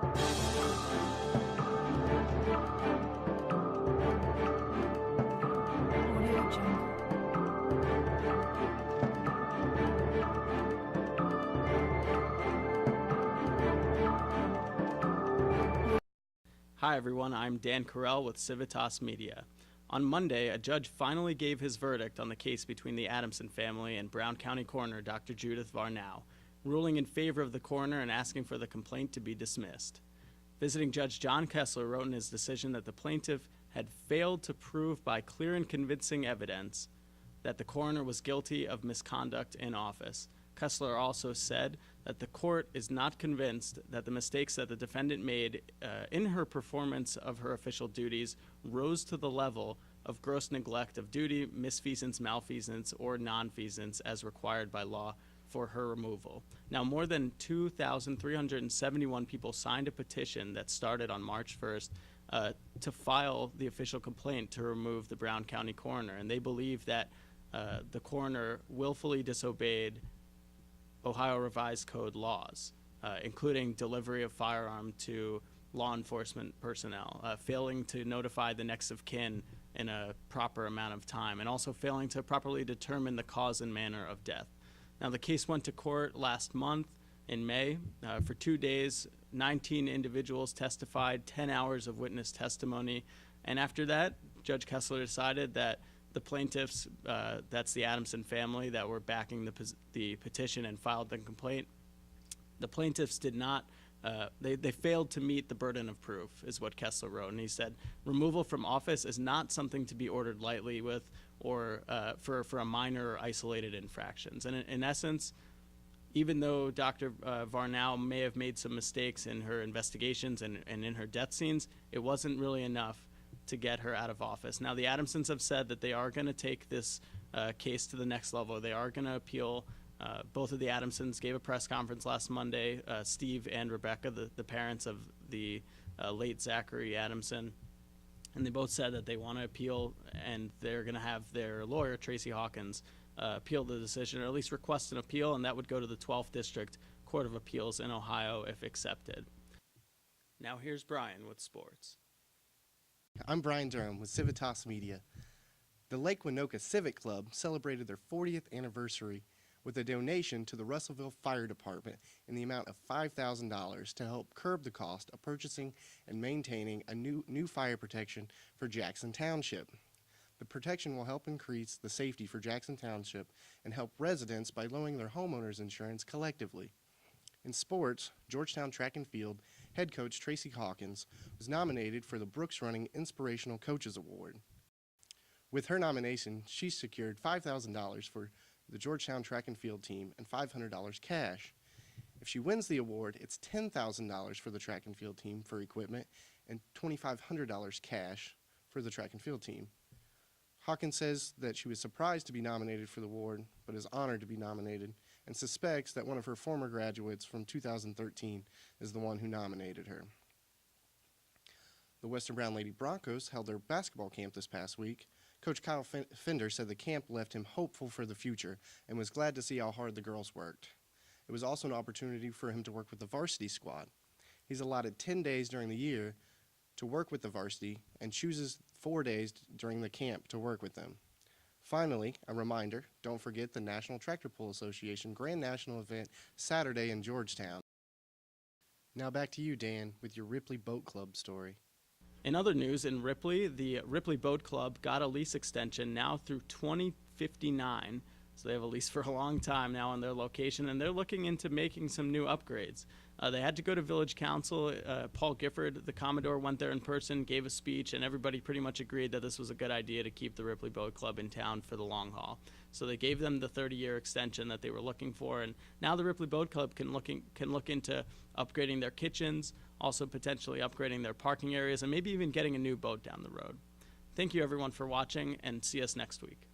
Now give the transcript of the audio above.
Audio Jungle. Hi everyone, I'm Dan Carell with Civitas Media. On Monday, a judge finally gave his verdict on the case between the Adamson family and Brown County Coroner Dr. Judith Varnow, ruling in favor of the coroner and asking for the complaint to be dismissed. Visiting Judge John Kessler wrote in his decision that the plaintiff had failed to prove by clear and convincing evidence that the coroner was guilty of misconduct in office. Kessler also said that the court is not convinced that the mistakes that the defendant made in her performance of her official duties rose to the level of gross neglect of duty, misfeasance, malfeasance, or nonfeasance as required by law for her removal. Now, more than 2,371 people signed a petition that started on March 1st to file the official complaint to remove the Brown County coroner, and they believe that the coroner willfully disobeyed Ohio Revised Code laws, including delivery of firearm to law enforcement personnel, failing to notify the next of kin in a proper amount of time, and also failing to properly determine the cause and manner of death. Now, the case went to court last month in May. For 2 days, 19 individuals testified, 10 hours of witness testimony, and after that, Judge Kessler decided that the plaintiffs, that's the Adamson family that were backing the petition and filed the complaint, the plaintiffs did not, they failed to meet the burden of proof, is what Kessler wrote. And he said, removal from office is not something to be ordered lightly with or for a minor or isolated infractions. And in essence, even though Dr. Varnow may have made some mistakes in her investigations and in her death scenes, it wasn't really enough to get her out of office. Now, the Adamsons have said that they are going to take this case to the next level. They are going to appeal. Both of the Adamsons gave a press conference last Monday, Steve and Rebecca, the parents of the late Zachary Adamson, and they both said that they want to appeal, and they're going to have their lawyer, Tracy Hawkins, appeal the decision, or at least request an appeal, and that would go to the 12th District Court of Appeals in Ohio if accepted. Now here's Brian with sports. I'm Brian Durham with Civitas Media. The Lake Winoka Civic Club celebrated their 40th anniversary with a donation to the Russellville Fire Department in the amount of $5,000 to help curb the cost of purchasing and maintaining a new fire protection for Jackson Township. The protection will help increase the safety for Jackson Township and help residents by lowering their homeowners insurance collectively. In sports, Georgetown Track and Field head coach Tracy Hawkins was nominated for the Brooks Running Inspirational Coaches Award. With her nomination, she secured $5,000 for the Georgetown Track and Field team and $500 cash. If she wins the award, it's $10,000 for the track and field team for equipment and $2,500 cash for the track and field team. Hawkins says that she was surprised to be nominated for the award, but is honored to be nominated, and suspects that one of her former graduates from 2013 is the one who nominated her. The Western Brown Lady Broncos held their basketball camp this past week. Coach Kyle Fender said the camp left him hopeful for the future and was glad to see how hard the girls worked. It was also an opportunity for him to work with the varsity squad. He's allotted 10 days during the year to work with the varsity and chooses 4 days during the camp to work with them. Finally, a reminder, don't forget the National Tractor Pull Association Grand National event Saturday in Georgetown. Now back to you, Dan, with your Ripley Boat Club story. In other news, in Ripley, the Ripley Boat Club got a lease extension now through 2059. So they have a lease for a long time now on their location, and they're looking into making some new upgrades. They had to go to Village Council. Paul Gifford, the Commodore, went there in person, gave a speech, and everybody pretty much agreed that this was a good idea to keep the Ripley Boat Club in town for the long haul. So they gave them the 30-year extension that they were looking for, and now the Ripley Boat Club can look into upgrading their kitchens, also potentially upgrading their parking areas, and maybe even getting a new boat down the road. Thank you, everyone, for watching, and see us next week.